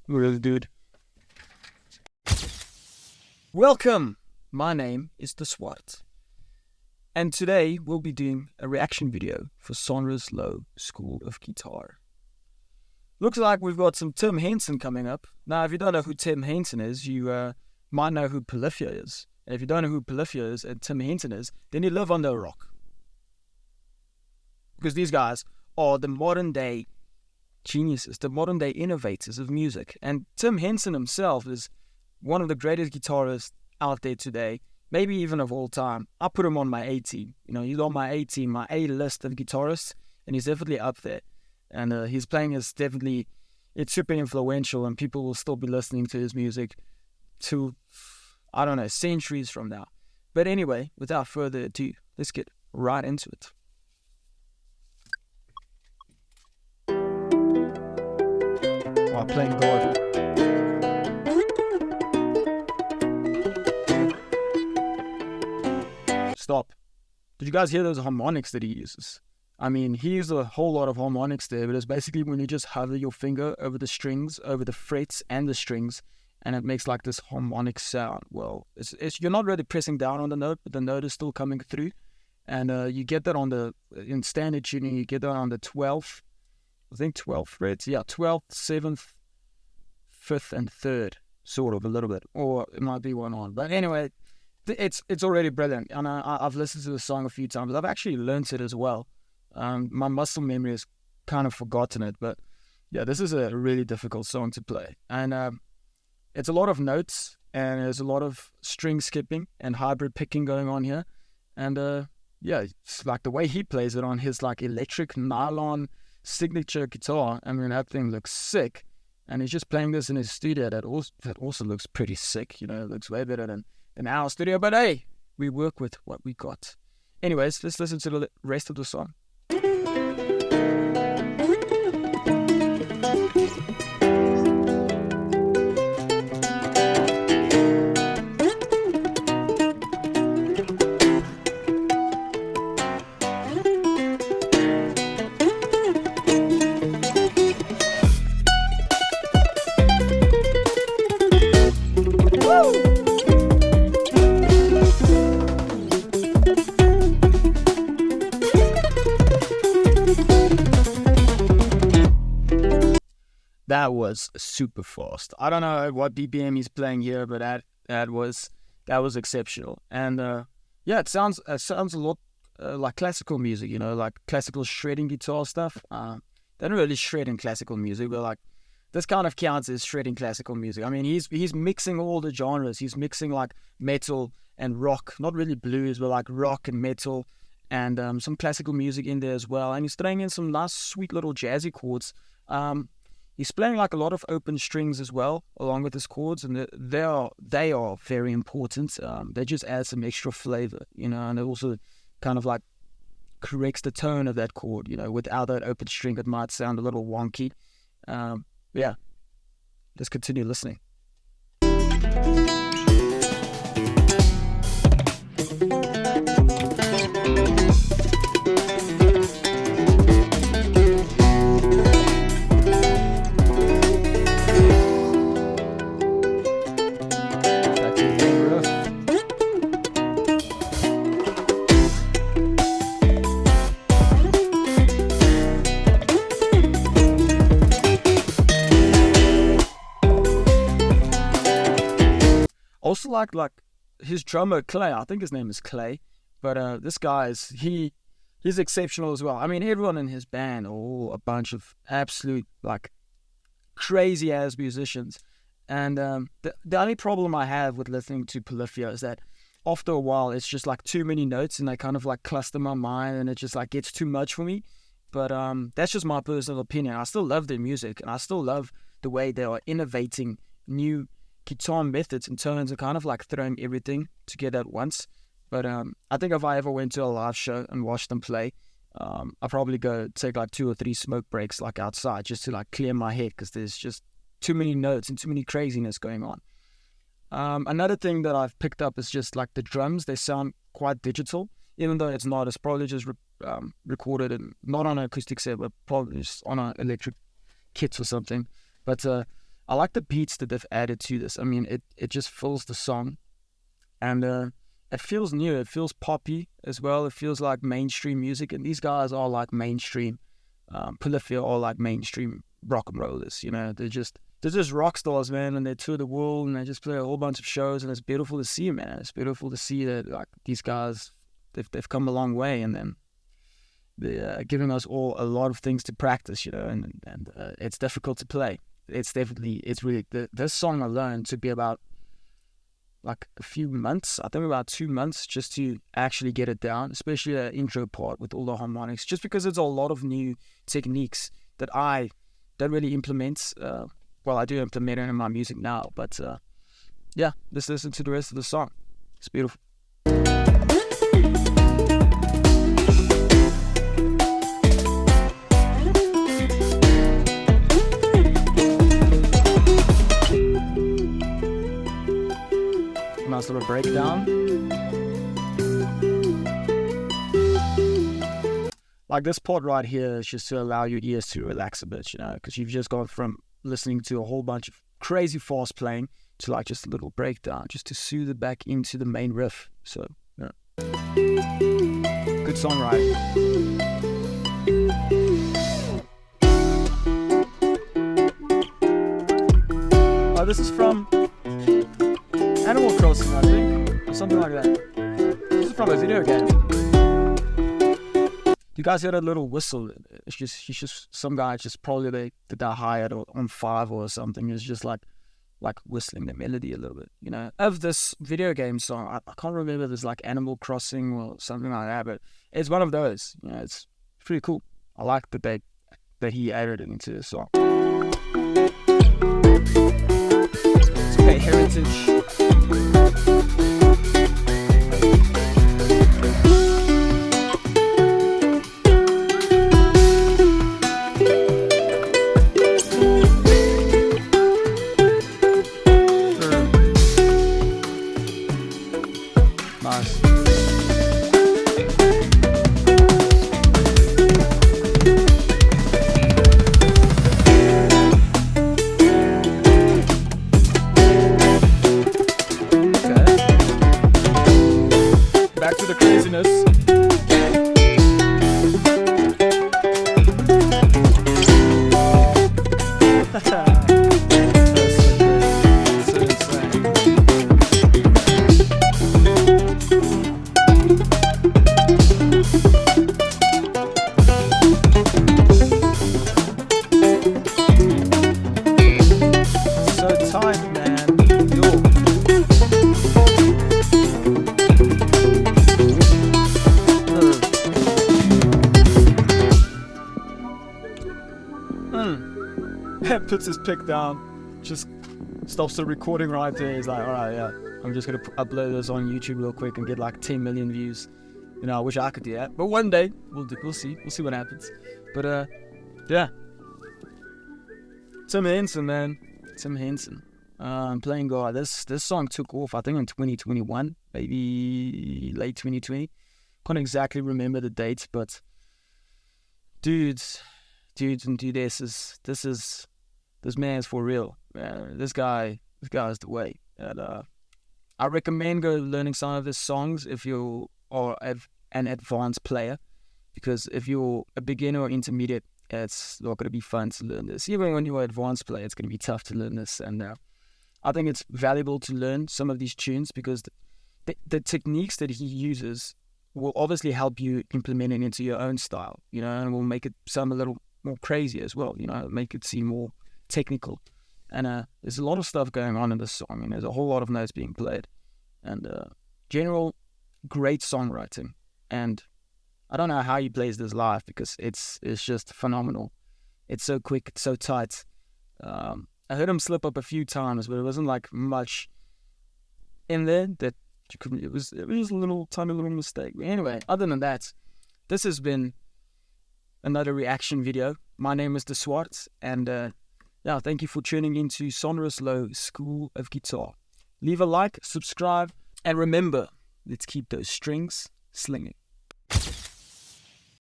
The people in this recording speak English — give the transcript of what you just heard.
Really, dude. Welcome! My name is The Swart. And today we'll be doing a reaction video for Sonra's Low School of Guitar. Looks like we've got some Tim Hensen coming up. Now, if you don't know who Tim Hensen is, you might know who Polyphia is. And if you don't know who Polyphia is and Tim Hensen is, then you live under a rock. Because these guys are the modern day geniuses, the modern day innovators of music. And Tim Hensen himself is one of the greatest guitarists out there today, maybe even of all time. I put him on my A team. He's on my A team, my A list of guitarists, and he's definitely up there. And his playing is definitely, it's super influential, and people will still be listening to his music to, I don't know, centuries from now. But anyway, without further ado, let's get right into it. While playing God. Stop. Did you guys hear those harmonics that he uses? I mean, he uses a whole lot of harmonics there, but it's basically when you just hover your finger over the strings, over the frets and the strings, and it makes like this harmonic sound. Well, you're not really pressing down on the note, but the note is still coming through. And you get that in standard tuning, you get that on the 12th, I think 12th frets. Yeah, 12th, 7th, 5th, and 3rd, sort of, a little bit. Or it might be one on. But anyway, it's already brilliant. And I've listened to the song a few times. I've actually learnt it as well. My muscle memory has kind of forgotten it. But yeah, this is a really difficult song to play. And it's a lot of notes, and there's a lot of string skipping and hybrid picking going on here. And yeah, it's like the way he plays it on his like electric nylon signature guitar. I mean, that thing looks sick. And he's just playing this in his studio. That also looks pretty sick. It looks way better than our studio. But hey, we work with what we got. Anyways, let's listen to the rest of the song. That was super fast. I don't know what BPM he's playing here, but that was exceptional. And yeah, it sounds a lot like classical music, like classical shredding guitar stuff. They don't really shred in classical music, but like this kind of counts as shredding classical music. I mean, he's mixing all the genres. He's mixing like metal and rock, not really blues, but like rock and metal, and some classical music in there as well. And he's throwing in some nice, sweet little jazzy chords. He's playing like a lot of open strings as well, along with his chords, and they are very important. They just add some extra flavor, and it also kind of like corrects the tone of that chord. Without that open string, it might sound a little wonky. Yeah, let's continue listening. Also like his drummer Clay, I think his name is Clay, but this guy he's exceptional as well. I mean, everyone in his band are all a bunch of absolute like crazy ass musicians, and the only problem I have with listening to Polyphia is that after a while it's just like too many notes, and they kind of like cluster my mind, and it just like gets too much for me. But that's just my personal opinion. I still love their music, and I still love the way they are innovating new guitar methods and tones and kind of like throwing everything together at once. But I think if I ever went to a live show and watched them play, I'd probably go take like 2 or 3 smoke breaks like outside just to like clear my head, because there's just too many notes and too many craziness going on. Another thing that I've picked up is just like the drums. They sound quite digital, even though it's not. It's probably just recorded and not on an acoustic set, but probably just on an electric kit or something. But I like the beats that they've added to this. I mean, it just fills the song, and it feels new. It feels poppy as well. It feels like mainstream music, and these guys are like mainstream. Polyphia are like mainstream rock and rollers. You know, they're just rock stars, man, and they tour the world and they just play a whole bunch of shows, and it's beautiful to see, man. It's beautiful to see that like these guys, they've come a long way, and then they're giving us all a lot of things to practice, you know, and it's difficult to play. It's really this song alone took me about like a few months, I think about 2 months, just to actually get it down, especially the intro part with all the harmonics, just because it's a lot of new techniques that I don't really implement. Well, I do implement it in my music now, but yeah, let's listen to the rest of the song. It's beautiful. Nice little breakdown. Like this part right here is just to allow your ears to relax a bit, you know, because you've just gone from listening to a whole bunch of crazy fast playing to like just a little breakdown, just to soothe it back into the main riff. So, yeah. Good songwriting. Oh, this is from Animal Crossing, I think, or something like that. This is from a video game. You guys hear that little whistle? He's just some guy, just probably they hired on 5 or something. Is just like whistling the melody a little bit, you know, of this video game song. I can't remember if it's like Animal Crossing or something like that, but it's one of those. You know, it's pretty cool. I like that he added it into the song. It's okay, heritage. Nice. Back to the craziness. Puts his pick down, just stops the recording right there. He's like, alright, yeah, I'm just gonna upload this on YouTube real quick and get like 10 million views. You know, I wish I could do that, but one day we'll see what happens. But yeah, Tim Hensen, man, Tim Hensen, playing God. This song took off, I think, in 2021, maybe late 2020. Can't exactly remember the date, but dudes and dudesses, this man's for real, man. This guy is the way. And I recommend go learning some of his songs if you are an advanced player, because if you're a beginner or intermediate, it's not going to be fun to learn this. Even when you're an advanced player, it's going to be tough to learn this. And I think it's valuable to learn some of these tunes, because the techniques that he uses will obviously help you implement it into your own style, you know, and will make it sound a little more crazy as well, you know, make it seem more technical. And there's a lot of stuff going on in this song, and there's a whole lot of notes being played, and general great songwriting. And I don't know how he plays this live, because it's just phenomenal. It's so quick, it's so tight. I heard him slip up a few times, but it wasn't like much in there that you couldn't. It was a little tiny little mistake. But anyway, other than that, this has been another reaction video. My name is De Swart, and yeah, thank you for tuning into Sonorous Low School of Guitar. Leave a like, subscribe, and remember, let's keep those strings slinging.